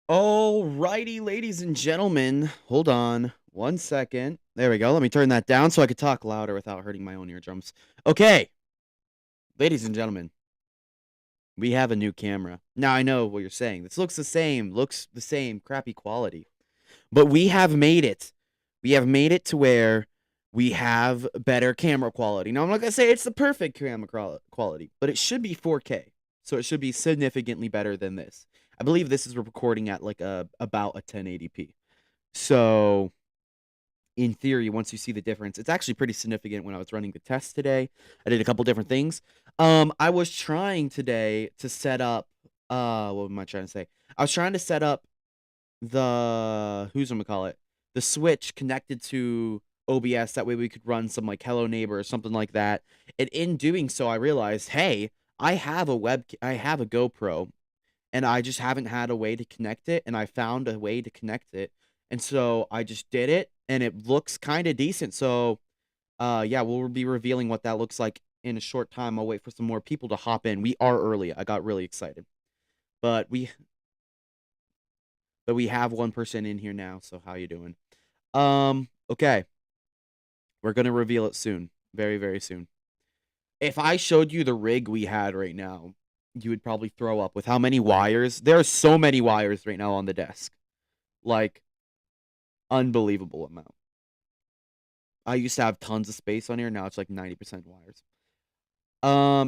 Alrighty, ladies and gentlemen. Hold on one second. There we go. Let me turn that down so I could talk louder without hurting my own eardrums. Okay, ladies and gentlemen, we have a new camera. Now I know what you're saying. This looks the same, crappy quality. But we have made it. We have made it to where we have better camera quality. Now I'm not gonna say it's the perfect camera quality, but it should be 4K. So it should be significantly better than this. I believe this is recording at like about a 1080p. So in theory, once you see the difference, it's actually pretty significant. When I was running the test today, I did a couple different things. I was trying today to set up what am I trying to say? I was trying to set up the the switch connected to OBS. That way we could run some like Hello Neighbor or something like that. And in doing so, I realized, hey, I have a GoPro, and I just haven't had a way to connect it, and I found a way to connect it. And so I just did it, and it looks kind of decent. So yeah, we'll be revealing what that looks like in a short time. I'll wait for some more people to hop in. We are early. I got really excited. But we have one person in here now. So how you doing? Okay. We're going to reveal it soon. Very, very soon. If I showed you the rig we had right now, you would probably throw up with how many wires. There are so many wires right now on the desk. Like, unbelievable amount. I used to have tons of space on here. Now it's like 90% wires.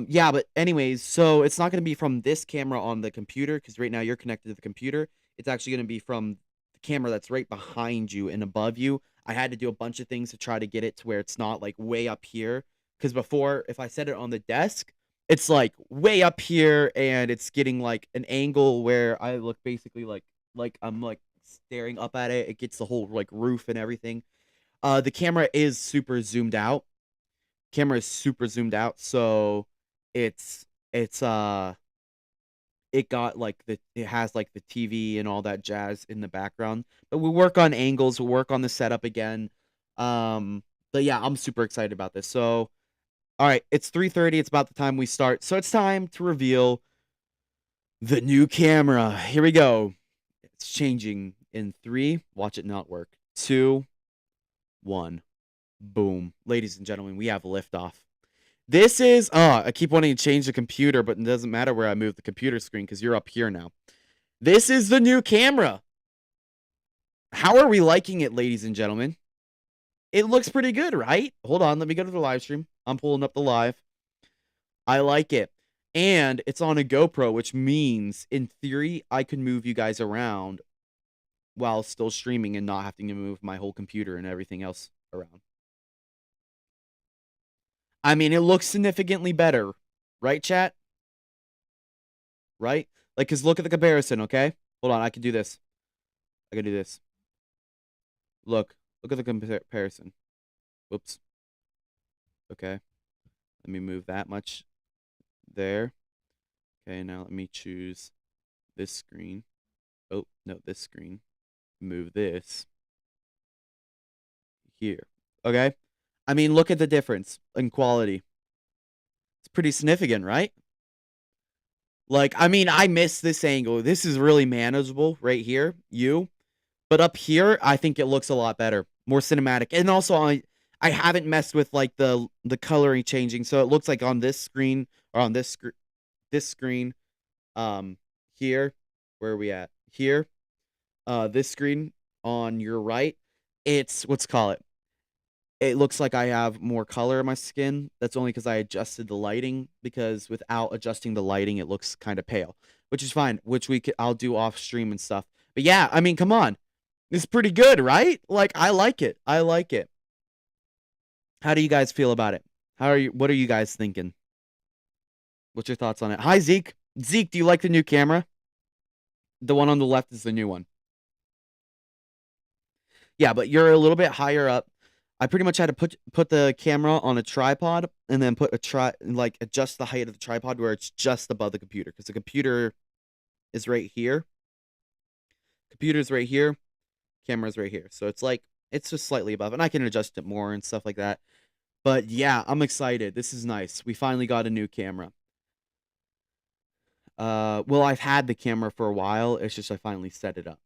Yeah, but anyways, so it's not going to be from this camera on the computer, because right now you're connected to the computer. It's actually going to be from the camera that's right behind you and above you. I had to do a bunch of things to try to get it to where it's not like way up here, because before, if I set it on the desk, it's like way up here, and it's getting like an angle where I look basically like I'm like staring up at it. It gets the whole like roof and everything. The camera is super zoomed out. Camera is super zoomed out, so it's it got like it has like the TV and all that jazz in the background. But we work on angles, we'll work on the setup again. But yeah, I'm super excited about this. So all right, it's 3:30, it's about the time we start. So it's time to reveal the new camera. Here we go. It's changing in 3. Watch it not work. 2, 1. Boom. Ladies and gentlemen, we have liftoff. This is, I keep wanting to change the computer, but it doesn't matter where I move the computer screen because you're up here now. This is the new camera. How are we liking it, ladies and gentlemen? It looks pretty good, right? Hold on, let me go to the live stream. I'm pulling up the live. I like it. And it's on a GoPro, which means, in theory, I could move you guys around while still streaming and not having to move my whole computer and everything else around. I mean, it looks significantly better, right, chat? Right? Like, because look at the comparison, okay? Hold on, I can do this. I can do this. Look at the comparison. Whoops. Okay. Let me move that much there. Okay, now let me choose this screen. Oh, no, this screen. Move this here. Okay? I mean, look at the difference in quality. It's pretty significant, right? Like, I mean, I miss this angle. This is really manageable right here, but up here, I think it looks a lot better, more cinematic. And also, I haven't messed with like the coloring changing, so it looks like on this screen or on this screen, here, where are we at? Here, this screen on your right, it's it looks like I have more color in my skin. That's only because I adjusted the lighting, because without adjusting the lighting, it looks kind of pale, which is fine, which I'll do off stream and stuff. But yeah, I mean, come on. It's pretty good, right? Like, I like it. I like it. How do you guys feel about it? What are you guys thinking? What's your thoughts on it? Hi, Zeke. Zeke, do you like the new camera? The one on the left is the new one. Yeah, but you're a little bit higher up. I pretty much had to put the camera on a tripod and then adjust the height of the tripod where it's just above the computer, because the computer is right here. Computer's right here. Camera's right here. So it's just slightly above, and I can adjust it more and stuff like that. But yeah, I'm excited. This is nice. We finally got a new camera. Well, I've had the camera for a while. It's just I finally set it up.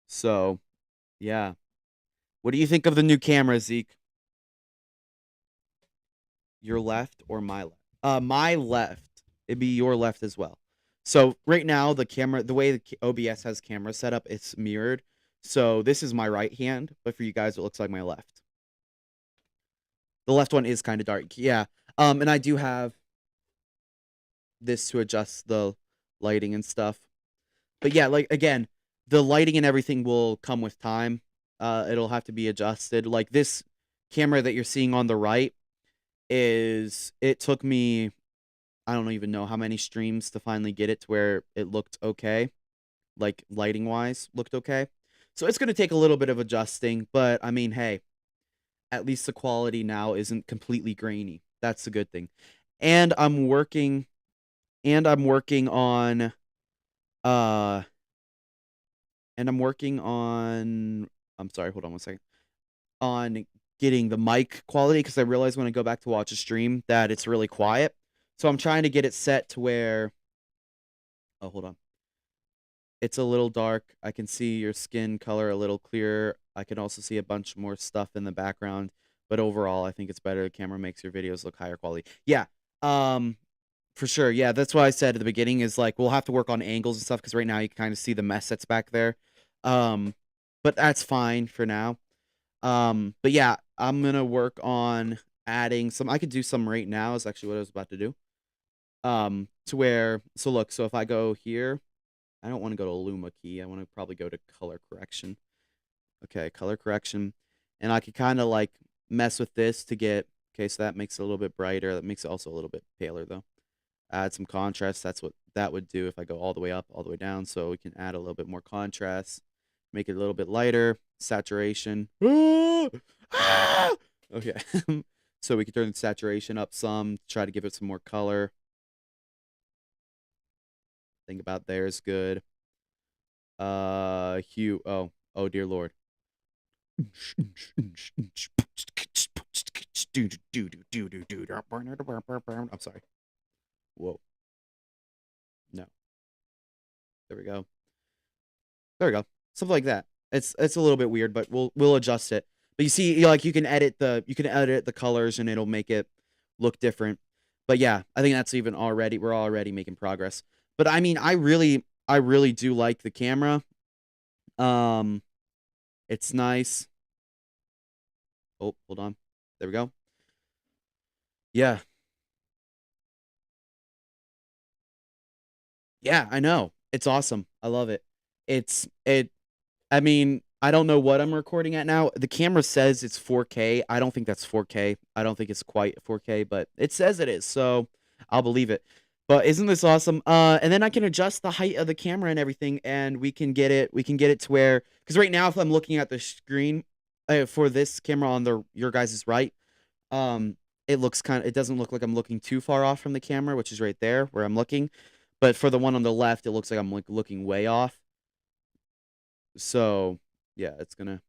So, yeah. What do you think of the new camera, Zeke? Your left or my left? My left. It'd be your left as well. So right now, the camera, the way the OBS has camera set up, it's mirrored. So this is my right hand, but for you guys, it looks like my left. The left one is kind of dark. Yeah. And I do have this to adjust the lighting and stuff. But yeah, like again, the lighting and everything will come with time. It'll have to be adjusted. Like this camera that you're seeing on the right it took me, I don't even know how many streams to finally get it to where it looked okay, like lighting wise looked okay. So it's going to take a little bit of adjusting, but I mean, hey, at least the quality now isn't completely grainy. That's a good thing. And I'm working on uh I'm working on, I'm sorry, hold on one second. On getting the mic quality because I realized when I go back to watch a stream that it's really quiet. So I'm trying to get it set to where, oh, hold on. It's a little dark. I can see your skin color a little clearer. I can also see a bunch more stuff in the background, but overall I think it's better. The camera makes your videos look higher quality. Yeah. Um for sure. Yeah, that's what I said at the beginning is like we'll have to work on angles and stuff because right now you can kind of see the mess that's back there. Um but that's fine for now. But yeah, I'm gonna work on adding some. I could do some right now. Is actually what I was about to do. To where, so look, so if I go here, I don't want to go to Luma key. I want to probably go to color correction. Okay, color correction, and I could kind of like mess with this to get. Okay, so that makes it a little bit brighter. That makes it also a little bit paler though. Add some contrast. That's what that would do if I go all the way up, all the way down. So we can add a little bit more contrast, make it a little bit lighter, saturation. Ah! Okay. So we can turn the saturation up some, try to give it some more color. Think about there is good. Hue. Oh dear Lord. I'm sorry. Whoa. No. There we go. There we go. Something like that. It's a little bit weird, but we'll adjust it. But you see, like you can edit the colors and it'll make it look different. But yeah, I think that's even already we're already making progress. But I mean, I really do like the camera. Um, it's nice. Oh, hold on. There we go. Yeah. Yeah, I know. It's awesome. I love it. It I mean, I don't know what I'm recording at now. The camera says it's 4K. I don't think that's 4K. I don't think it's quite 4K, but it says it is, so I'll believe it. But isn't this awesome? And then I can adjust the height of the camera and everything, and we can get it to where, because right now, if I'm looking at the screen for this camera on your guys' right, um, it doesn't look like I'm looking too far off from the camera, which is right there where I'm looking. But for the one on the left, it looks like I'm like looking way off. So yeah, it's gonna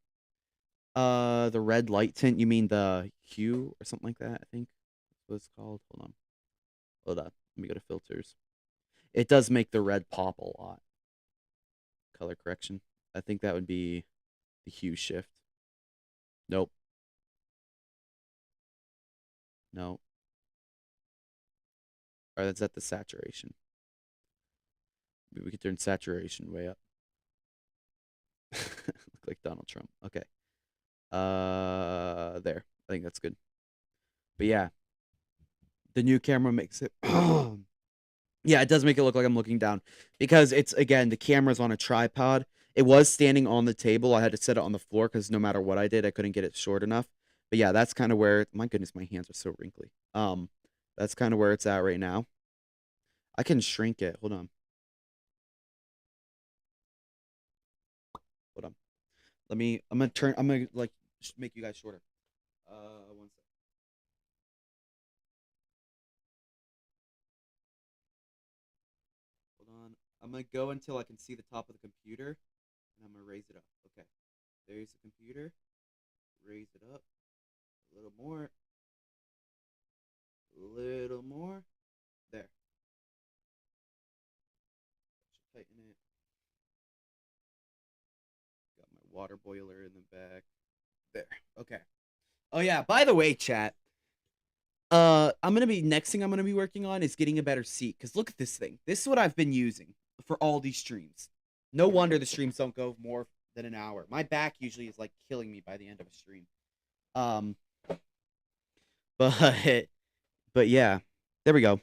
the red light tint, you mean the hue or something like that, I think that's what it's called. Hold on. Hold on. Let me go to filters. It does make the red pop a lot. Color correction. I think that would be the hue shift. Nope. No. Or that's at the saturation. Maybe we could turn saturation way up. Look like Donald Trump. Okay. There. I think that's good. But yeah, the new camera makes it yeah, it does make it look like I'm looking down because it's again the camera's on a tripod. It was standing on the table. I had to set it on the floor because no matter what I did, I couldn't get it short enough. But yeah, that's kind of where my goodness, my hands are so wrinkly. That's kind of where it's at right now. I can shrink it. Hold on. Hold on. I'm gonna like make you guys shorter. One sec. Hold on. I'm gonna go until I can see the top of the computer, and I'm gonna raise it up. Okay. There's the computer. Raise it up a little more. A little more. There. water boiler in the back. There. Okay. Oh yeah. By the way, chat. Next thing I'm gonna be working on is getting a better seat. Cause look at this thing. This is what I've been using for all these streams. No wonder the streams don't go more than an hour. My back usually is like killing me by the end of a stream. Um, but but yeah, there we go.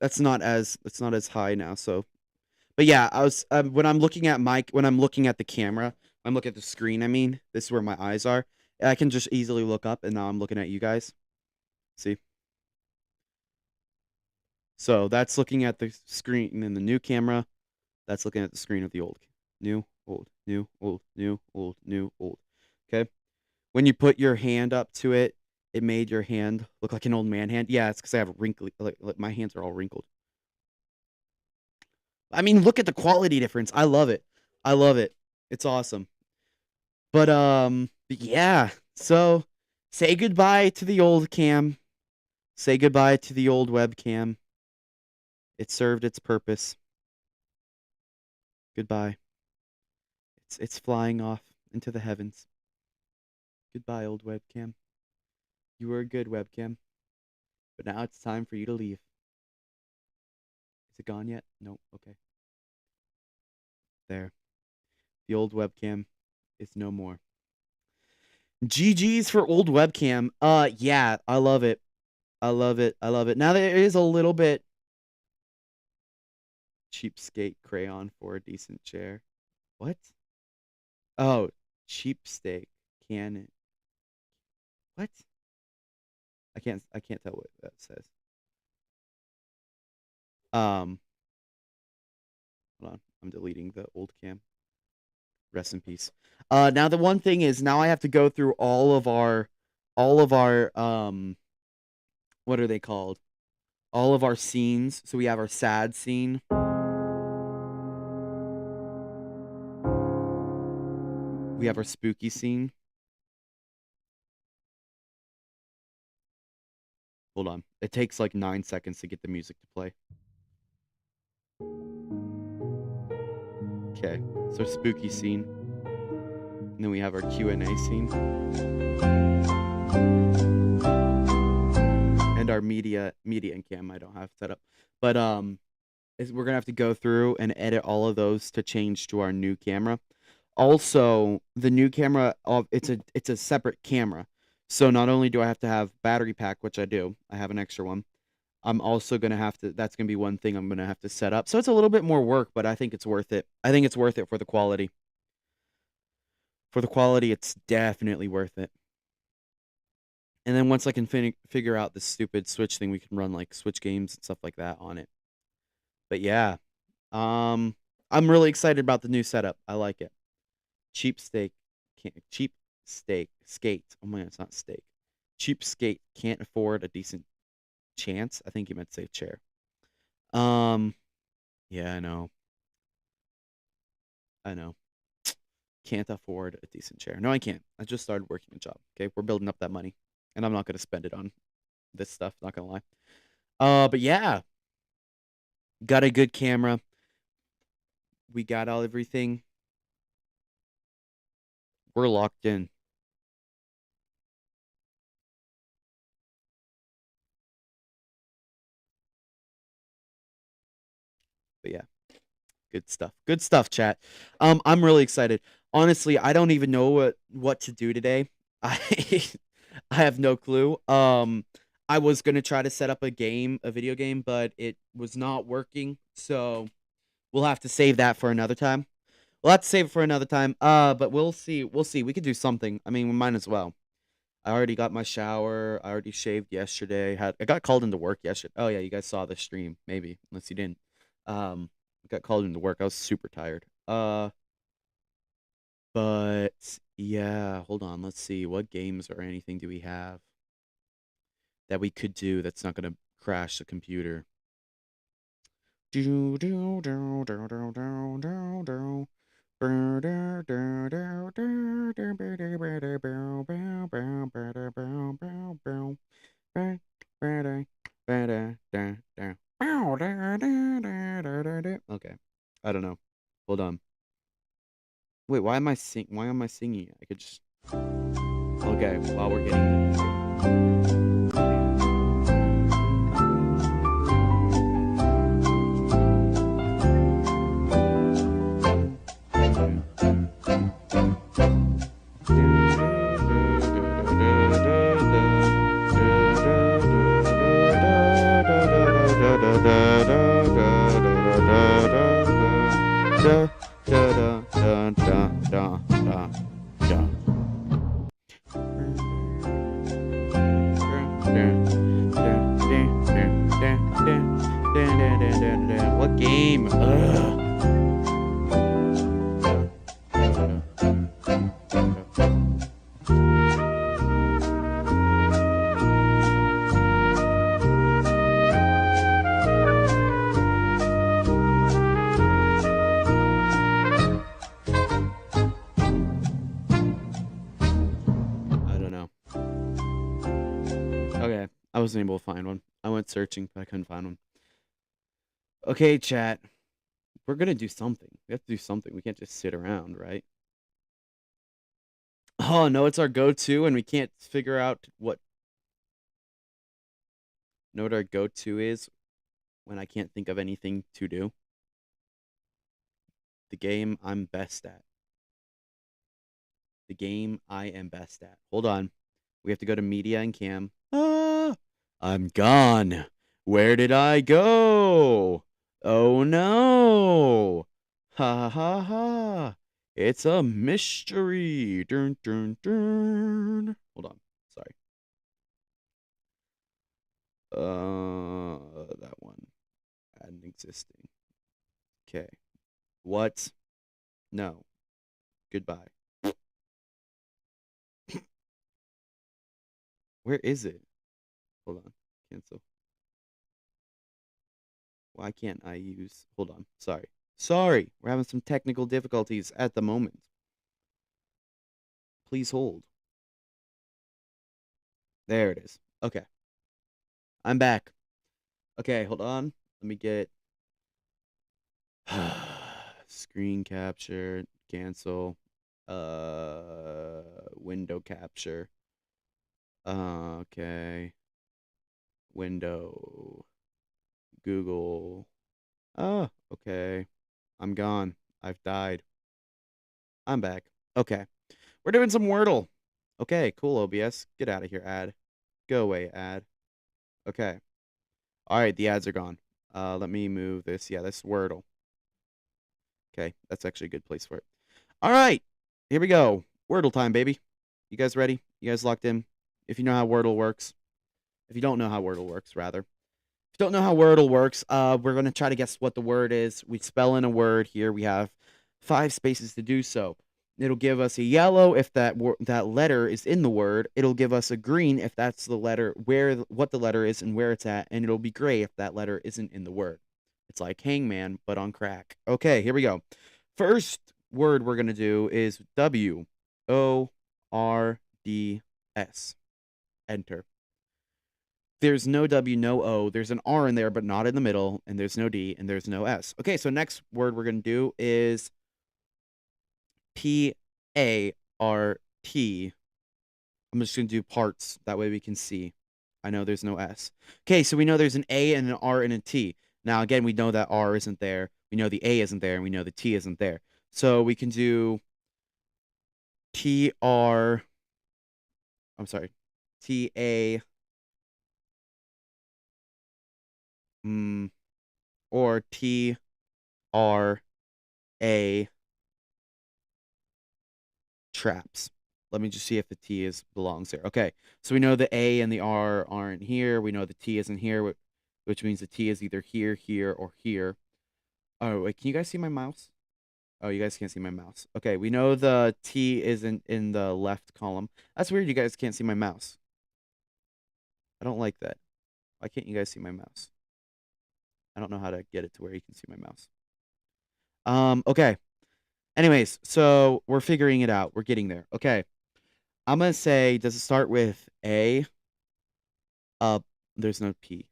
It's not as high now. So, but yeah, I was when I'm looking at the camera, I'm looking at the screen. I mean, this is where my eyes are. I can just easily look up, and now I'm looking at you guys. See. So that's looking at the screen in the new camera. That's looking at the screen of the old. New, old, new, old, new, old, new, old. Okay. When you put your hand up to it, it made your hand look like an old man hand. Yeah, it's because I have wrinkly. Like my hands are all wrinkled. I mean, look at the quality difference. I love it. I love it. It's awesome. But yeah. So say goodbye to the old cam. Say goodbye to the old webcam. It served its purpose. Goodbye. It's flying off into the heavens. Goodbye, old webcam. You were a good webcam. But now it's time for you to leave. Is it gone yet? No. Okay. There. The old webcam is no more. GG's for old webcam. Yeah, I love it. I love it. I love it. Now there is a little bit cheapskate crayon for a decent chair. What? Oh, cheapskate can. What? I can't tell what that says. Hold on. I'm deleting the old cam. Rest in peace. Now the one thing is now I have to go through all of our what are they called? All of our scenes. So we have our sad scene. We have our spooky scene. Hold on. It takes like 9 seconds to get the music to play. Okay. So spooky scene. And then we have our Q&A scene. And our media and cam I don't have set up. But we're gonna have to go through and edit all of those to change to our new camera. Also, the new camera it's a separate camera. So not only do I have to have battery pack, which I do, I have an extra one. I'm also gonna have to. That's gonna be one thing I'm gonna have to set up. So it's a little bit more work, but I think it's worth it. I think it's worth it for the quality. For the quality, it's definitely worth it. And then once I can figure out this stupid Switch thing, we can run like Switch games and stuff like that on it. But yeah, I'm really excited about the new setup. I like it. Cheap skate. Oh my god, it's not steak. Cheap skate can't afford a decent chance. I think you meant to say chair. Yeah, I know. Can't afford a decent chair. No, I can't. I just started working a job. Okay, we're building up that money, and I'm not gonna spend it on this stuff. Not gonna lie. But yeah, got a good camera. We got everything. We're locked in. But yeah, good stuff. Good stuff, chat. I'm really excited. Honestly, I don't even know what to do today. I I have no clue. I was gonna try to set up a video game, but it was not working. So we'll have to save that for another time. We'll have to save it for another time. But we'll see. We'll see. We could do something. I mean, we might as well. I already got my shower. I already shaved yesterday. I got called into work yesterday. Oh yeah, you guys saw the stream, maybe, unless you didn't. I got called into work. I was super tired. But yeah, hold on. Let's see. What games or anything do we have that we could do that's not gonna crash the computer? Okay. I don't know. Hold on. Wait, why am I singing it? I could just... Okay, while we're getting... What game? Ugh. I don't know. Okay, I wasn't able to find one. I went searching, but I couldn't find one. Okay, chat. We're gonna do something. We have to do something. We can't just sit around, right? Oh, no, it's our go-to, and we can't figure out what... Know what our go-to is when I can't think of anything to do? The game I'm best at. The game I am best at. Hold on. We have to go to media and cam. Ah, I'm gone. Where did I go? Oh no. Ha ha ha. It's a mystery. Dun, dun, dun. Hold on. Sorry. That one. Add an existing. Okay. What? No. Goodbye. Where is it? Hold on. Cancel. Why can't I use... Hold on. Sorry. Sorry. We're having some technical difficulties at the moment. Please hold. There it is. Okay. I'm back. Okay, hold on. Let me get... Screen capture. Cancel. Window capture. Okay. Window. Google. Oh, okay. I'm gone. I've died. I'm back. Okay. We're doing some Wordle. Okay, cool, OBS. Get out of here, ad. Go away, ad. Okay. All right, the ads are gone. Let me move this. Yeah, that's Wordle. Okay, that's actually a good place for it. All right, here we go. Wordle time, baby. You guys ready? You guys locked in? If you know how Wordle works. If you don't know how Wordle works, rather. If you don't know how Wordle works, we're going to try to guess what the word is. We spell in a word here. We have 5 spaces to do so. It'll give us a yellow if that letter is in the word. It'll give us a green if that's the letter, what the letter is and where it's at. And it'll be gray if that letter isn't in the word. It's like Hangman, but on crack. Okay, here we go. First word we're going to do is W-O-R-D-S. Enter. There's no W, no O. There's an R in there, but not in the middle. And there's no D, and there's no S. Okay, so next word we're going to do is P-A-R-T. I'm just going to do parts. That way we can see. I know there's no S. Okay, so we know there's an A and an R and a T. Now, again, we know that R isn't there. We know the A isn't there, and we know the T isn't there. So we can do T-R... I'm sorry. T-A... or T-R-A... traps. Let me just see if the T belongs there. Okay, so we know the A and the R aren't here. We know the T isn't here, which means the T is either here, here, or here. Oh, wait, can you guys see my mouse? Oh, you guys can't see my mouse. Okay, we know the T isn't in the left column. That's weird, you guys can't see my mouse. I don't like that. Why can't you guys see my mouse? I don't know how to get it to where you can see my mouse. Okay. Anyways, so we're figuring it out. We're getting there. Okay. I'm gonna say, does it start with A? There's no P.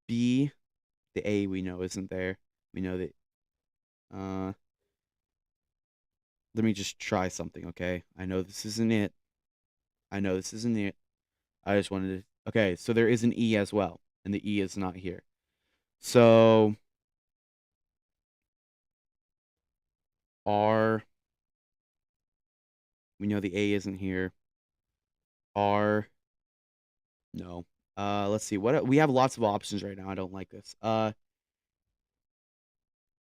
B. The A we know isn't there. We know that. Uh, let me just try something, okay? I know this isn't it. I know this isn't it. I just wanted to. Okay, so there is an E as well, and the E is not here. So R. We know the A isn't here. R. No. Let's see. What we have lots of options right now. I don't like this.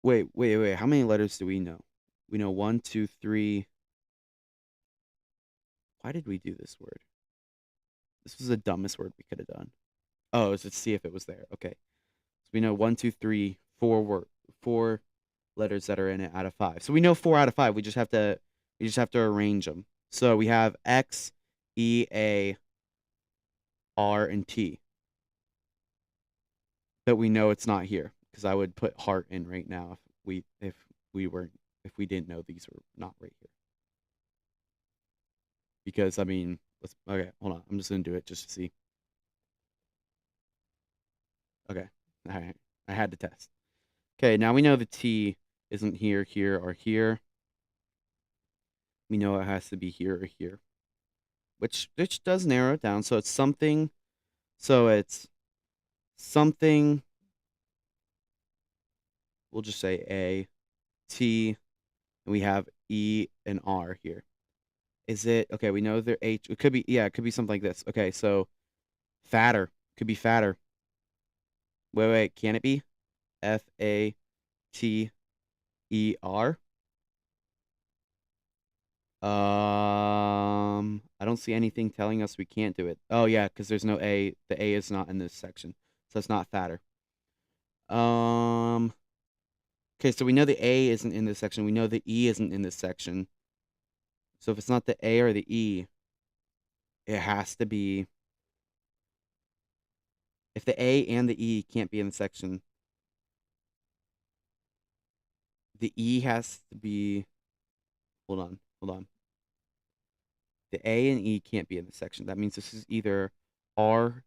Wait. How many letters do we know? We know one, two, three. Why did we do this word? This was the dumbest word we could have done. Oh, it was to see if it was there. Okay. So we know one, two, three, four letters that are in it out of five. So we know 4 out of 5. We just have to arrange them. So we have X, E, A, R, and T. But we know it's not here because I would put heart in right now if we didn't know these were not right here. Because I mean, okay, hold on. I'm just gonna do it just to see. Okay. All right. I had to test. Okay, now we know the T isn't here, here, or here. We know it has to be here or here. Which does narrow it down. So it's something. So it's something. We'll just say A, T, and we have E and R here. Is it okay? We know they're H. It could be, yeah, it could be something like this. Okay, so fatter could be fatter. Wait, can it be Fater? I don't see anything telling us we can't do it. Oh yeah, because there's no A. The A is not in this section, so it's not fatter. Um. Okay, so we know the A isn't in this section. We know the E isn't in this section. So if it's not the A or the E, it has to be. If the A and the E can't be in the section, the E has to be. Hold on. The A and E can't be in the section. That means this is either R,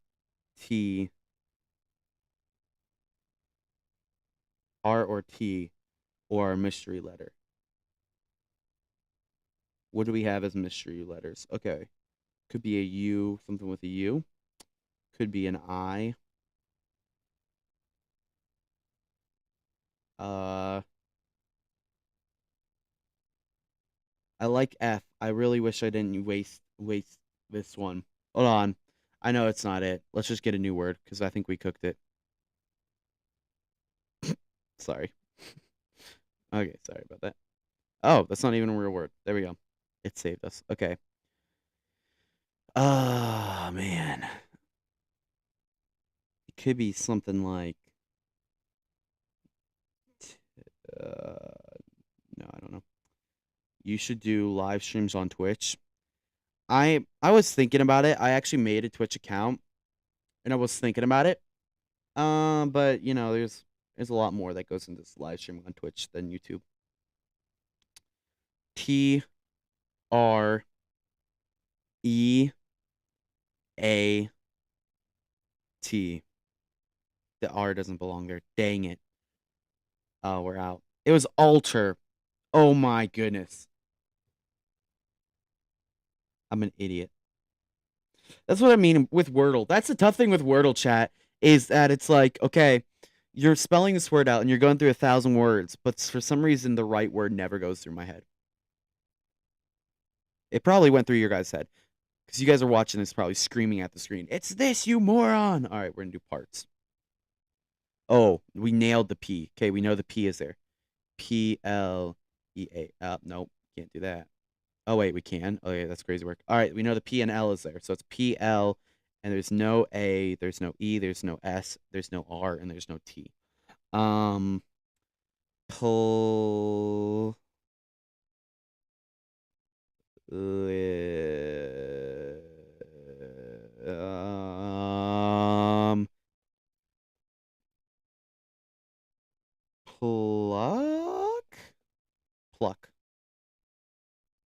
T, R or T, or a mystery letter. What do we have as mystery letters? Okay. Could be a U, something with a U. Could be an I. Uh, I like F. I really wish I didn't waste this one. Hold on. I know it's not it. Let's just get a new word because I think we cooked it. Sorry. Okay, sorry about that. Oh, that's not even a real word. There we go. It saved us. Okay. Ah, man. It could be something like no, I don't know. You should do live streams on Twitch. I was thinking about it. I actually made a Twitch account and I was thinking about it. But you know, there's a lot more that goes into this live streaming on Twitch than YouTube. Treat. The R doesn't belong there. Dang it. Oh, we're out. It was alter. Oh my goodness. I'm an idiot. That's what I mean with Wordle. That's the tough thing with Wordle chat is that it's like, okay, you're spelling this word out and you're going through 1,000 words, but for some reason the right word never goes through my head. It probably went through your guys' head because you guys are watching this probably screaming at the screen. It's this, you moron! All right, we're gonna do parts. Oh, we nailed the P. Okay, we know the P is there. P-L-E-A. Nope, can't do that. Oh wait, we can. Oh yeah, that's crazy work. All right, we know the P and L is there, so it's P-L, and there's no A, there's no E, there's no S, there's no R, and there's no T. Um, pull. Um, pluck. Pluck.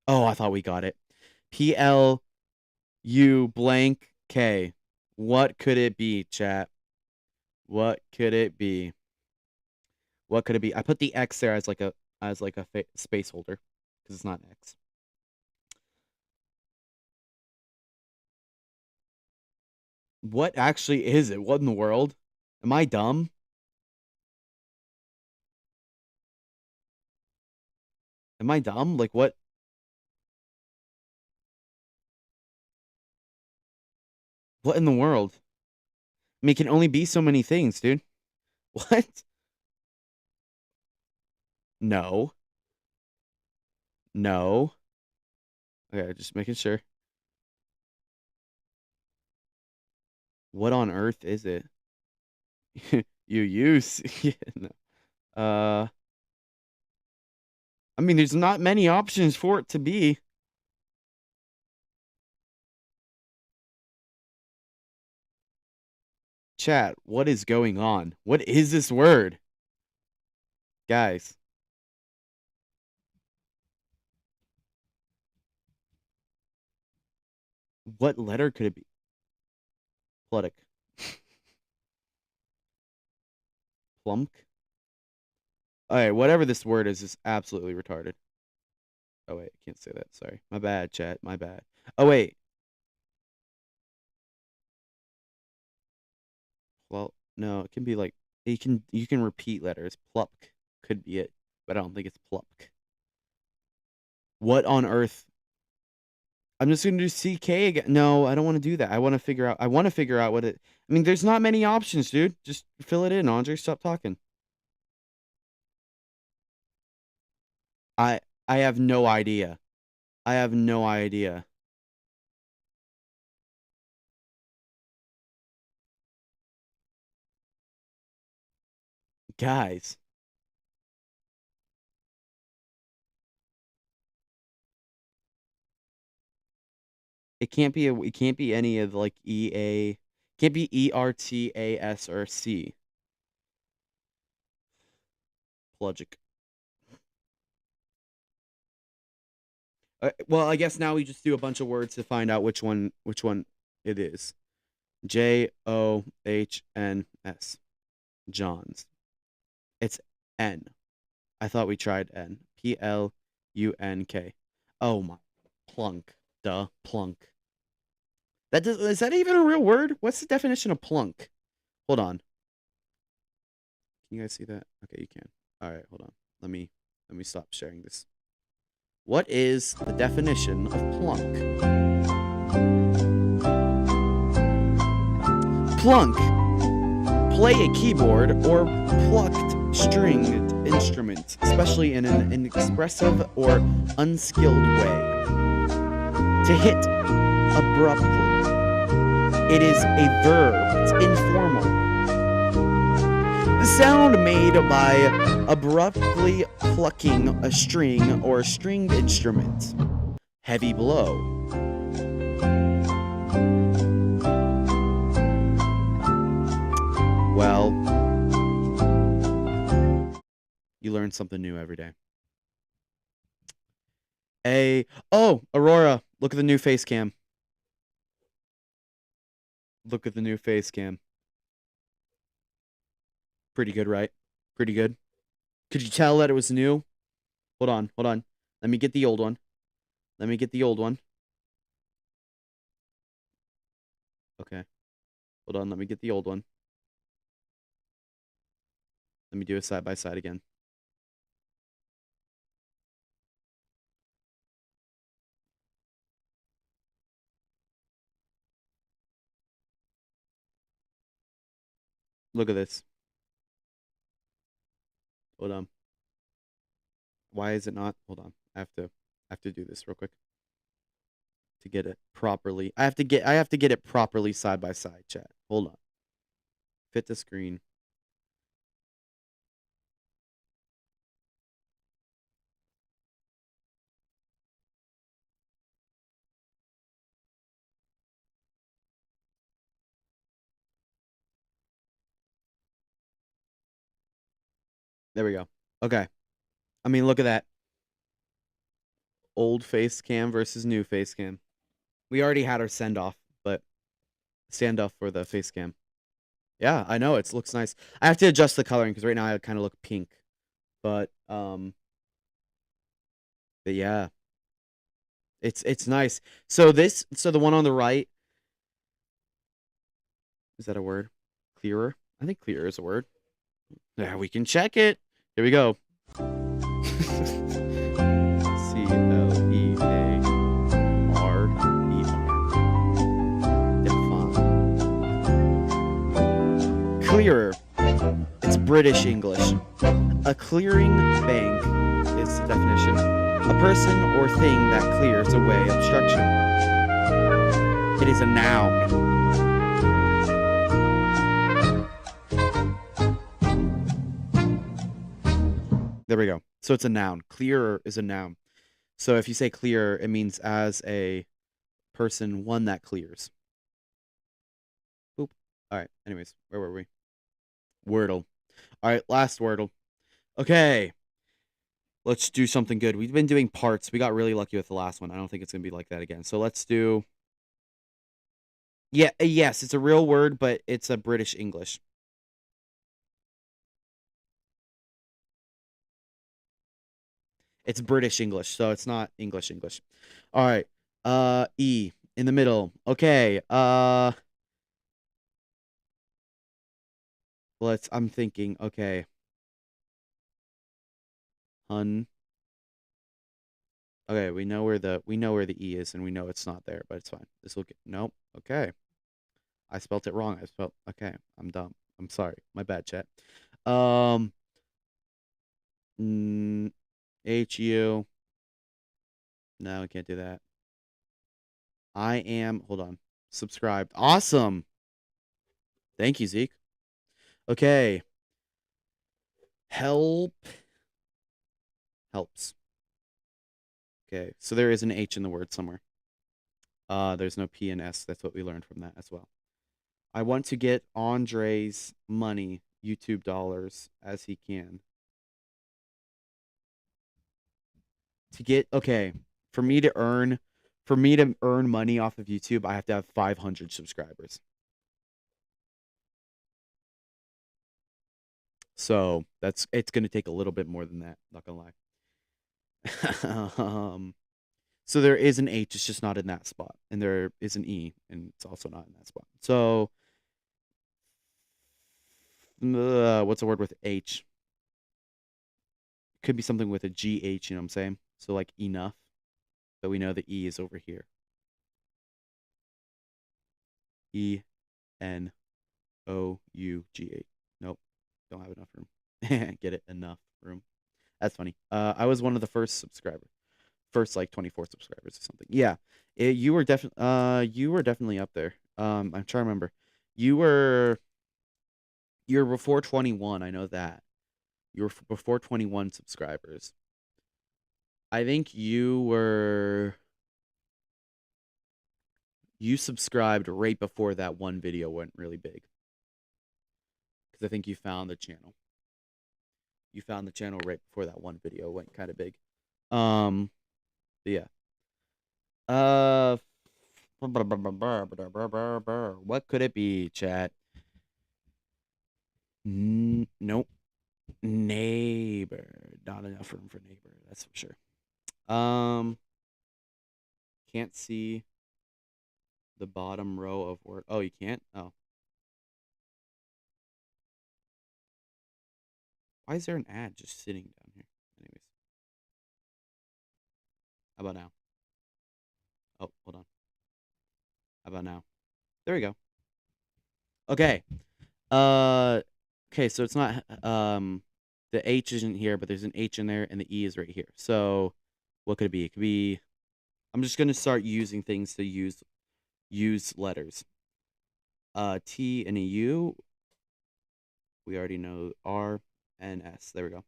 Oh, I thought we got it. P-L-U blank K. What could it be, chat? What could it be? What could it be? I put the X there as like a space holder because it's not X. What actually is it? What in the world? Am I dumb? Am I dumb? Like what? What in the world? I mean, it can only be so many things, dude. What? No. No. Okay, just making sure. What on earth is it? You use? Yeah, no. Uh, I mean, there's not many options for it to be. Chat, what is going on? What is this word? Guys, what letter could it be? Pluttock. Plump? Alright, whatever this word is absolutely retarded. Oh, wait, I can't say that. Sorry. My bad, chat. My bad. Oh, wait. Well, no, it can be like you can repeat letters. Plupk could be it, but I don't think it's plupk. What on earth? I'm just gonna do CK again. No, I don't want to do that. I want to figure out what it. I mean, there's not many options, dude. Just fill it in, Andre. Stop talking. I I have no idea. I have no idea. Guys, it can't be any of like EA. Can't be ERTAS or C. Logic. Well, I guess now we just do a bunch of words to find out which one it is. JOHNS. Johns. It's N. I thought we tried N. PLUNK. Oh my. Plunk. Duh. Plunk. Is that even a real word? What's the definition of plunk? Hold on. Can you guys see that? Okay, you can. All right, hold on. Let me stop sharing this. What is the definition of plunk? Plunk. Play a keyboard or plucked stringed instrument, especially in an expressive or unskilled way. To hit abruptly. It is a verb. It's informal. The sound made by abruptly plucking a string or stringed instrument. Heavy blow. Well, you learn something new every day. Oh, Aurora, look at the new face cam. Look at the new face cam. Pretty good, right? Pretty good. Could you tell that it was new? Hold on. Let me get the old one. Okay. Hold on, let me get the old one. Let me do a side by side again. Look at this. Hold on. Why is it not? Hold on. I have to do this real quick to get it properly. I have to get it properly side by side, chat. Hold on. Fit the screen. There we go. Okay. I mean, look at that. Old face cam versus new face cam. We already had our send off, but stand off for the face cam. Yeah, I know. It looks nice. I have to adjust the coloring because right now I kind of look pink. But yeah, it's nice. So the one on the right, is that a word? Clearer? I think clearer is a word. Yeah, we can check it. Here we go. Clearer. Clearer. It's British English. A clearing bank is the definition. A person or thing that clears away obstruction. It is a noun. There we go. So it's a noun. Clearer is a noun. So if you say clear, it means as a person, one that clears. Boop. All right. Anyways, where were we? Wordle. All right. Last Wordle. Okay. Let's do something good. We've been doing parts. We got really lucky with the last one. I don't think it's going to be like that again. So let's do... Yeah, yes, it's a real word, but it's a British English. It's British English, so it's not English English. All right. E in the middle. Okay. I'm thinking, okay. Hun. Okay, we know where the E is, and we know it's not there, but it's fine. This will get... Nope. Okay. I spelt it wrong. Okay, I'm dumb. I'm sorry. My bad, chat. HU. No, I can't do that. I am... Hold on. Subscribed. Awesome. Thank you, Zeke. Okay. Help. Helps. Okay, so there is an H in the word somewhere. There's no P and S. That's what we learned from that as well. I want to get Andre's money, YouTube dollars, as he can. To get... Okay, for me to earn money off of YouTube, I have to have 500 subscribers. So it's gonna take a little bit more than that, not gonna lie. So there is an H, it's just not in that spot. And there is an E, and it's also not in that spot. So what's a word with H? Could be something with a GH, you know what I'm saying? So like enough. But we know the E is over here. ENOUGH. Nope. Don't have enough room. Get it? Enough room. That's funny. I was one of the first subscribers. First like 24 subscribers or something. Yeah. You were definitely up there. I'm trying to remember. You're before 21, I know that. You were before 21 subscribers. I think you subscribed right before that one video went really big. Because I think you found the channel. You found the channel right before that one video went kind of big. Yeah. What could it be, chat? Nope. Neighbor. Not enough room for neighbor, that's for sure. Can't see the bottom row of word. Oh, you can't? Oh. Why is there an ad just sitting down here? Anyways. How about now? Oh, hold on. How about now? There we go. Okay. Okay, so it's not the H isn't here, but there's an H in there and the E is right here. So what could it be? It could be... I'm just gonna start using things to use letters. T and a U. We already know R and S. There we go.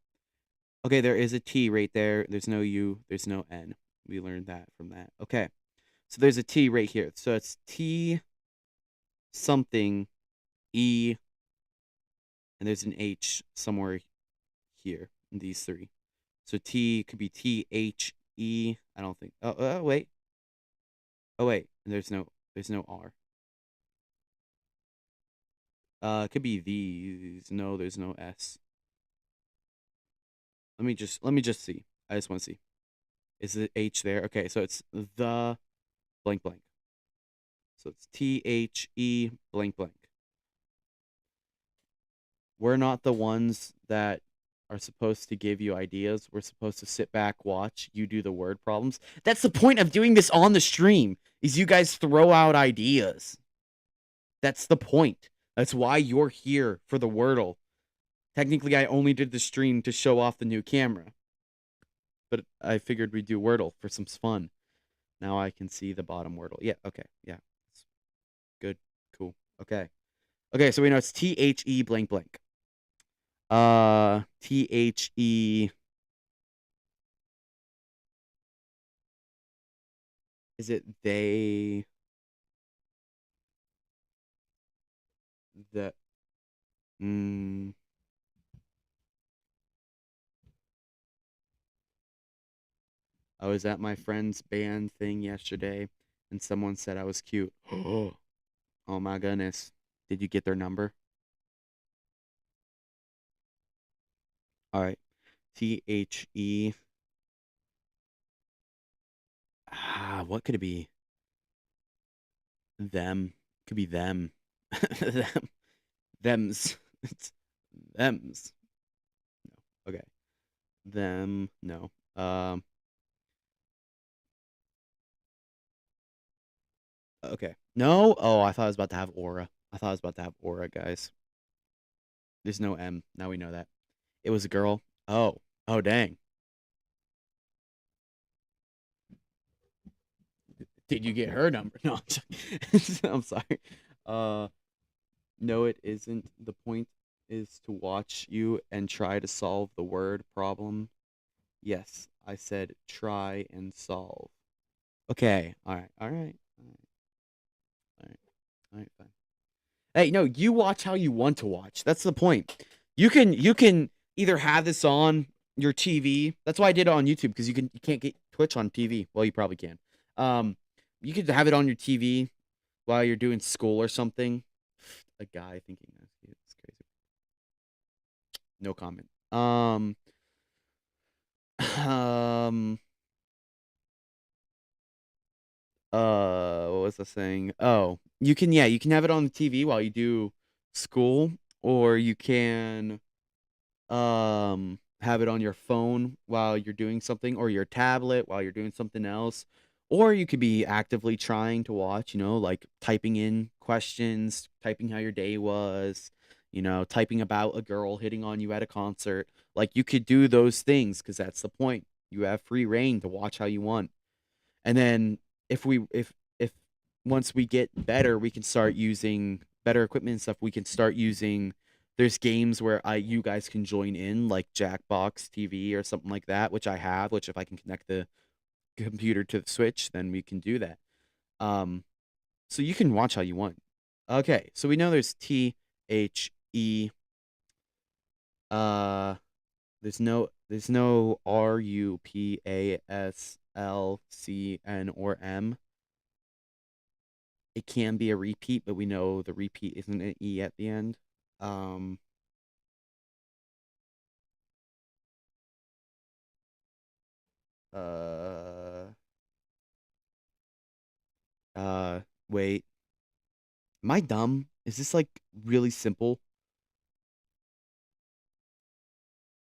Okay, there is a T right there. There's no U. There's no N. We learned that from that. Okay. So there's a T right here. So it's T something E, and there's an H somewhere here in these three. So T could be T H E. I don't think. Oh wait. Oh wait. And there's no R. It could be these. No, there's no S. Let me just see. I just want to see. Is the H there? Okay, so it's the blank blank. So it's THE blank blank. We're not the ones that are supposed to give you ideas. We're supposed to sit back, watch you do the word problems. That's the point of doing this on the stream, is you guys throw out ideas. That's the point. That's why you're here for the Wordle. Technically, I only did the stream to show off the new camera. But I figured we'd do Wordle for some fun. Now I can see the bottom Wordle. Yeah, okay. Yeah. Good. Cool. Okay. Okay, so we know it's THE blank blank. THE. Is it they? The. I was at my friend's band thing yesterday, and someone said I was cute. Oh my goodness. Did you get their number? All right. THE. What could it be? Them. Could be them. Them. Thems. It's thems. No. Okay. Them. No. Okay. No. Oh, I thought I was about to have aura. Guys. There's no M. Now we know that. It was a girl. Oh. Oh, dang. Did you get her number? No, I'm sorry. No, it isn't. The point is to watch you and try to solve the word problem. Yes, I said try and solve. Okay. All right. Fine. Hey, no, you watch how you want to watch. That's the point. You can either have this on your TV. That's why I did it on YouTube, because you can't get Twitch on TV. Well, you probably can. You could have it on your TV while you're doing school or something. A guy thinking that's cute. It's crazy. No comment. What was I saying? Oh, you can have it on the TV while you do school, or you can have it on your phone while you're doing something, or your tablet while you're doing something else. Or you could be actively trying to watch, like typing in questions, typing how your day was, typing about a girl hitting on you at a concert. Like, you could do those things, because that's the point. You have free reign to watch how you want. And then if once we get better, we can start using better equipment and stuff. We can start using, there's games where you guys can join in, like Jackbox TV or something like that, which I have, which if I can connect the computer to the Switch, then we can do that. So you can watch how you want. Okay, so we know there's THE. There's no RUPASLCN or M. It can be a repeat, but we know the repeat isn't an E at the end. Wait. Am I dumb? Is this like really simple?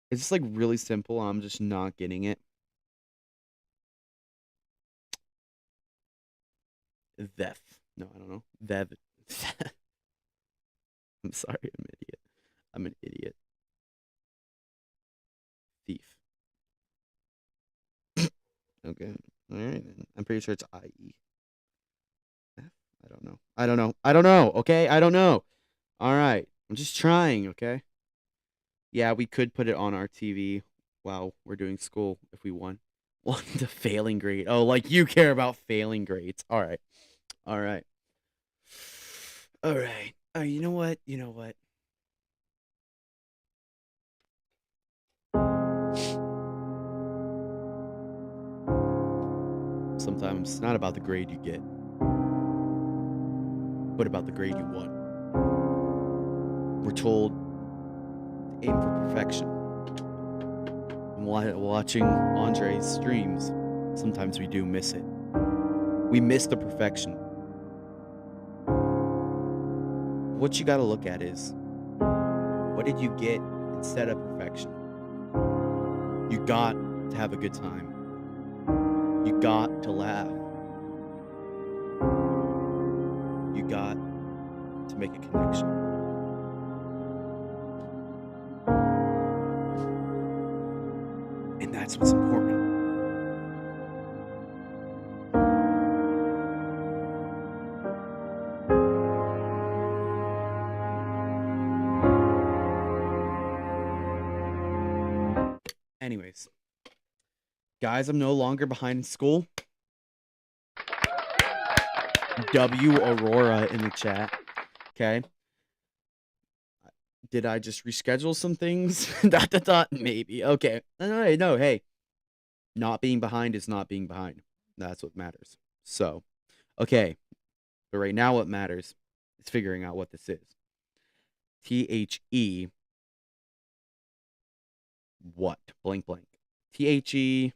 Is this like really simple? I'm just not getting it. Thef. No, I don't know. Thev. I'm sorry, I'm an idiot. Thief. Okay. All right. I'm pretty sure it's IE. I don't know. Okay. I don't know. All right. I'm just trying. Okay. Yeah, we could put it on our TV while we're doing school if we want. What, the failing grade? Oh, like you care about failing grades. All right. All right. All right. You know what? Sometimes it's not about the grade you get, but about the grade you want. We're told to aim for perfection. watching Andre's streams, sometimes we do miss it. We miss the perfection. What you gotta look at is, what did you get instead of perfection? You got to have a good time. You got to laugh. You got to make a connection. And that's what's important. Anyways, guys, I'm no longer behind in school. W Aurora in the chat. Okay. Did I just reschedule some things? Maybe. Okay. No, hey. Not being behind is not being behind. That's what matters. So, okay. But right now what matters is figuring out what this is. THE what? Blank blank. THE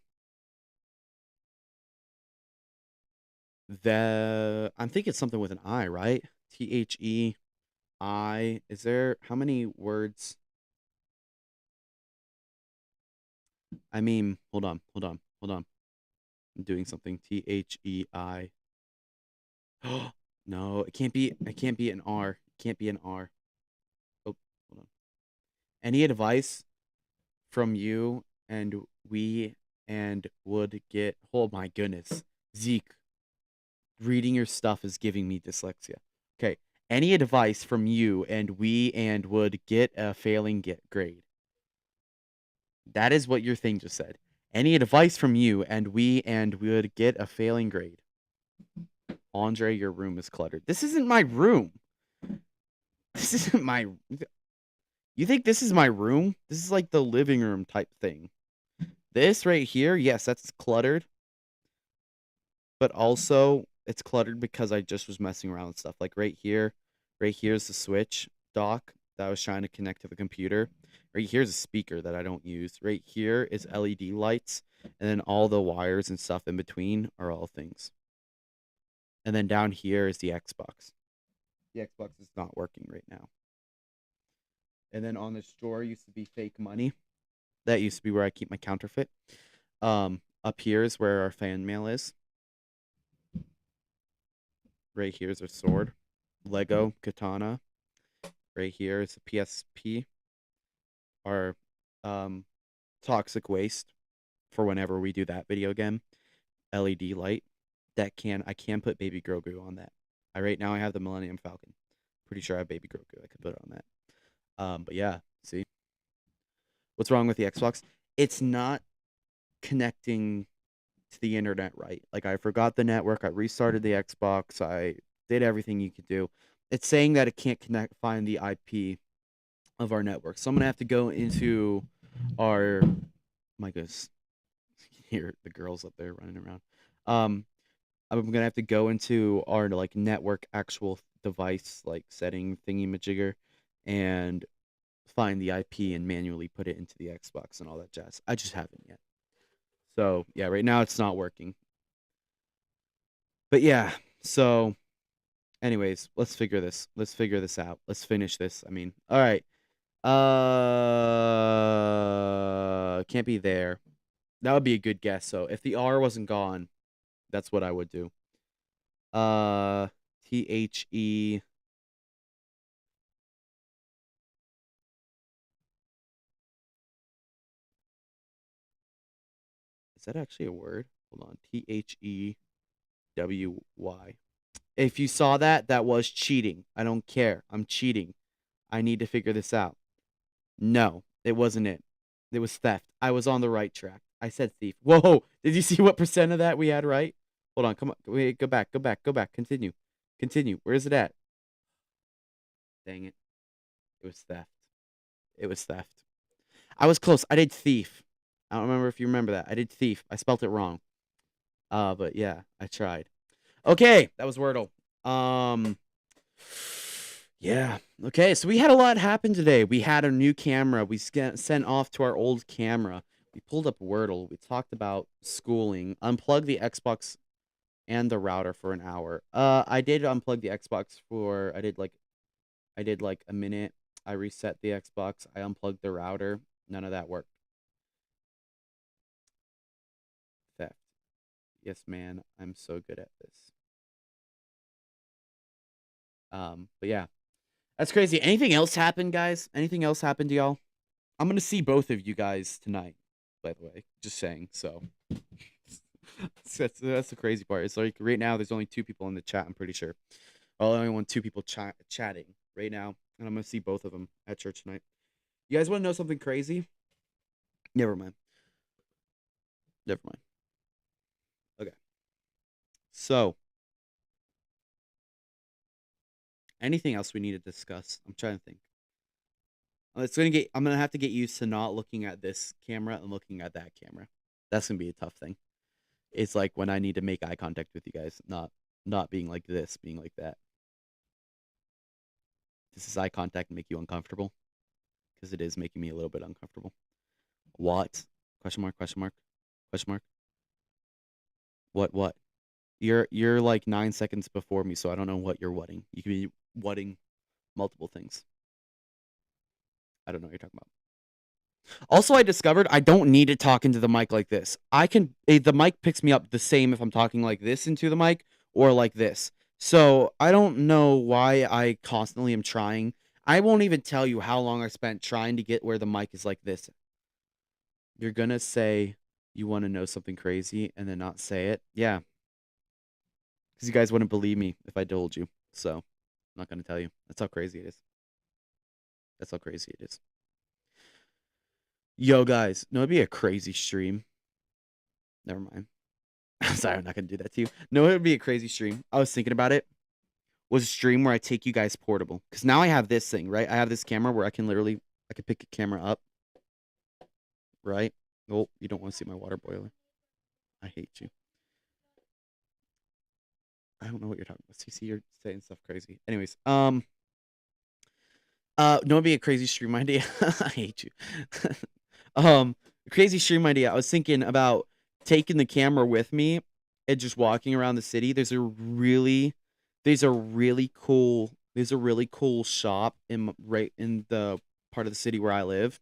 I'm thinking it's something with an I, right? THE I. Is there how many words? I mean, hold on. I'm doing something. THEI. Oh no, it can't be an R. It can't be an R. Oh, hold on. Any advice from you and we and would get, oh my goodness. Zeke, reading your stuff is giving me dyslexia. Okay. Any advice from you and we and would get a failing grade. That is what your thing just said. Any advice from you and we would get a failing grade. Andre, your room is cluttered. This isn't my room. This isn't my... You think this is my room? This is like the living room type thing. This right here, yes, that's cluttered. But also, it's cluttered because I just was messing around with stuff. Like right here's the switch dock that I was trying to connect to the computer. Right here's a speaker that I don't use. Right here is LED lights. And then all the wires and stuff in between are all things. And then down here is the Xbox. The Xbox is not working right now. And then on this drawer used to be fake money. That used to be where I keep my counterfeit. Up here is where our fan mail is. Right here is our sword. Lego katana. Right here is a PSP. Our toxic waste for whenever we do that video game. LED light. I can put Baby Grogu on that. Right now I have the Millennium Falcon. Pretty sure I have Baby Grogu. I could put it on that. But yeah, see? What's wrong with the Xbox? It's not connecting to the internet right. Like, I forgot the network. I restarted the Xbox. I did everything you could do. It's saying that it can't find the IP of our network. So I'm going to have to go into our... My goodness. You can hear the girls up there running around. I'm going to have to go into our, like, network actual device, like, setting thingy-majigger, and find the IP and manually put it into the Xbox and all that jazz. I just haven't yet. So, yeah, right now it's not working. But yeah, so anyways, let's figure this out. Let's finish this. I mean, all right. Can't be there. That would be a good guess. So, if the R wasn't gone, that's what I would do. THE. Is that actually a word? Hold on. THEWY. If you saw that, that was cheating. I don't care. I'm cheating. I need to figure this out. No, it wasn't it. It was theft. I was on the right track. I said thief. Whoa, did you see what percent of that we had right? Hold on, come on. Wait, go back. Continue. Where is it at? Dang it. It was theft. I was close. I did thief. I don't remember if you remember that. I did thief. I spelt it wrong. But yeah, I tried. Okay, that was Wordle. Yeah. Okay, so we had a lot happen today. We had a new camera. We sent off to our old camera. We pulled up Wordle. We talked about schooling. Unplug the Xbox and the router for an hour. I did unplug the Xbox for I did like a minute. I reset the Xbox. I unplugged the router. None of that worked. Theft. Yes, man. I'm so good at this. But yeah. That's crazy. Anything else happened, guys? Anything else happened to y'all? I'm gonna see both of you guys tonight, by the way. Just saying. So that's the crazy part. It's like right now there's only 2 people in the chat, I'm pretty sure. I only want 2 people chatting right now. And I'm gonna see both of them at church tonight. You guys wanna know something crazy? Never mind. Never mind. Okay. So anything else we need to discuss? I'm trying to think. I'm gonna have to get used to not looking at this camera and looking at that camera. That's gonna be a tough thing. It's like when I need to make eye contact with you guys, not being like this, being like that. Does this eye contact make you uncomfortable? Because it is making me a little bit uncomfortable. What? Question mark, question mark, question mark. What? You're like 9 seconds before me, so I don't know what you're whatting. You could be whatting multiple things. I don't know what you're talking about. Also, I discovered I don't need to talk into the mic like this. The mic picks me up the same if I'm talking like this into the mic or like this. So I don't know why I constantly am trying. I won't even tell you how long I spent trying to get where the mic is like this. You're gonna say you want to know something crazy and then not say it. Yeah. Because you guys wouldn't believe me if I told you. So I'm not gonna tell you. That's how crazy it is. That's how crazy it is. Yo, guys, no, it'd be a crazy stream. Never mind. I'm sorry, I'm not gonna do that to you. No, it would be a crazy stream. I was thinking about it. Was a stream where I take you guys portable. Because now I have this thing, right? I have this camera where I can pick a camera up. Right? Oh, you don't want to see my water boiler. I hate you. I don't know what you're talking about. CC, you're saying stuff crazy. Anyways, no, it'd be a crazy stream idea. I hate you. Crazy stream idea. I was thinking about taking the camera with me and just walking around the city. There's a really cool shop right in the part of the city where I live.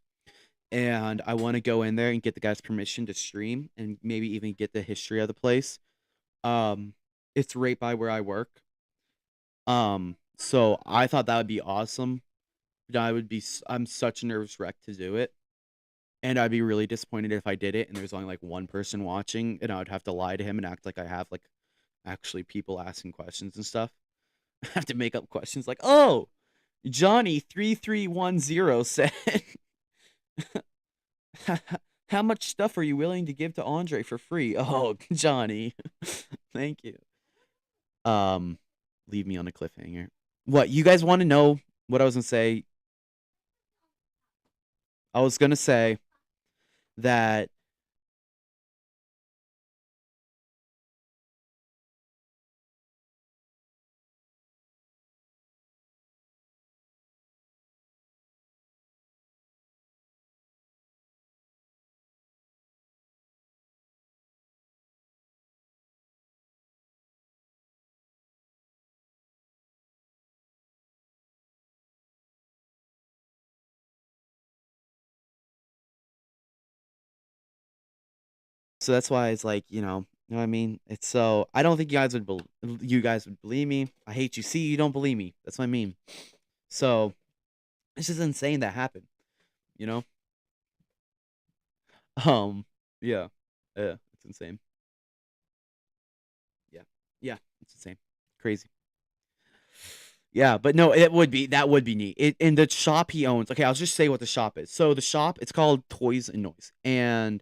And I want to go in there and get the guy's permission to stream and maybe even get the history of the place. It's right by where I work. So I thought that would be awesome. I'm such a nervous wreck to do it. And I'd be really disappointed if I did it and there's only like 1 person watching and I would have to lie to him and act like I have like actually people asking questions and stuff. I have to make up questions like, "Oh, Johnny 3310 said how much stuff are you willing to give to Andre for free?" Oh, Johnny. Thank you. Leave me on a cliffhanger. What, you guys want to know what I was going to say? I was going to say that so that's why it's like, you know what I mean? It's so I don't think you guys would believe me. I hate you. See, you don't believe me. That's what I mean. So it's just insane that happened, you know? Um, yeah. Yeah, it's insane. Yeah. Yeah, it's insane. Crazy. Yeah, but no, that would be neat. In the shop he owns. Okay, I'll just say what the shop is. So the shop, it's called Toys and Noise, and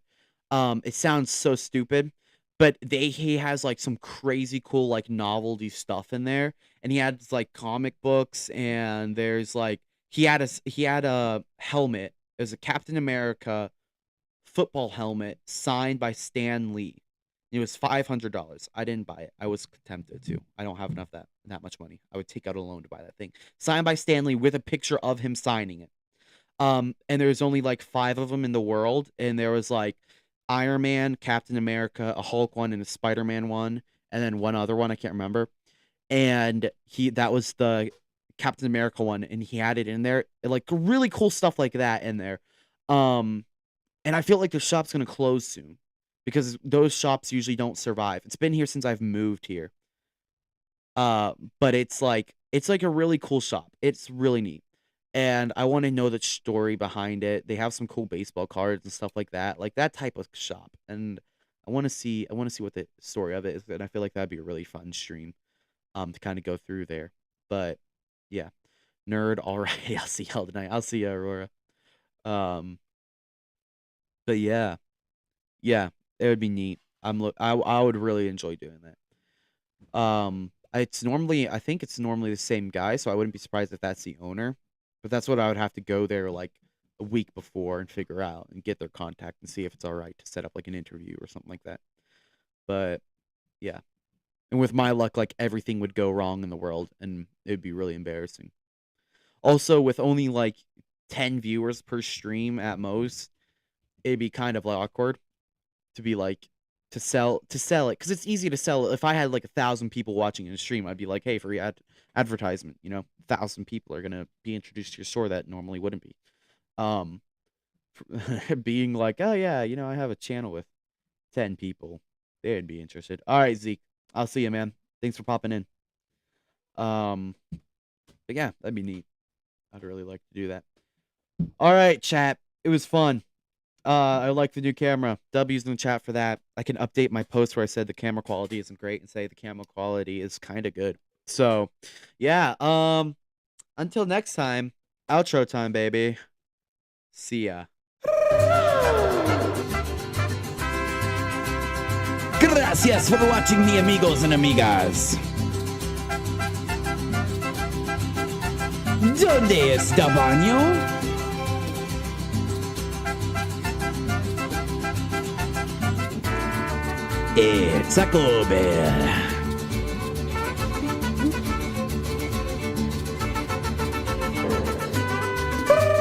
it sounds so stupid, but he has like some crazy cool like novelty stuff in there, and he has like comic books, and there's like he had a helmet. It was a Captain America football helmet signed by Stan Lee. It was $500. I didn't buy it. I was tempted to. I don't have enough that much money. I would take out a loan to buy that thing. Signed by Stan Lee with a picture of him signing it. And there's only like 5 of them in the world, and there was like Iron Man, Captain America, a Hulk one, and a Spider-Man one, and then one other one I can't remember. And that was the Captain America one, and he had it in there, like really cool stuff like that in there. And I feel like the shop's gonna close soon because those shops usually don't survive. It's been here since I've moved here. But it's like a really cool shop. It's really neat. And I want to know the story behind it. They have some cool baseball cards and stuff like that type of shop. And I want to see what the story of it is. And I feel like that'd be a really fun stream, to kind of go through there. But yeah, nerd. All right, I'll see y'all tonight. I'll see you, Aurora. Um, but yeah, it would be neat. I would really enjoy doing that. I think it's normally the same guy, so I wouldn't be surprised if that's the owner. But that's what I would have to go there like a week before and figure out and get their contact and see if it's all right to set up like an interview or something like that. But yeah. And with my luck, like everything would go wrong in the world and it'd be really embarrassing. Also, with only like 10 viewers per stream at most, it'd be kind of awkward to be like to sell it because it's easy to sell. If I had like 1,000 people watching in a stream, I'd be like, hey, free advertisement, 1,000 people are gonna be introduced to your store that normally wouldn't be. Being like, oh yeah, I have a channel with 10 people, they'd be interested. All right, Zeke, I'll see you, man. Thanks for popping in. But yeah, that'd be neat. I'd really like to do that. All right, chat, it was fun. I like the new camera. W's in the chat for that. I can update my post where I said the camera quality isn't great and say the camera quality is kind of good. So, yeah. Until next time, outro time, baby. See ya. Gracias for watching, mi amigos and amigas. ¿Dónde está baño? It's a cool bear.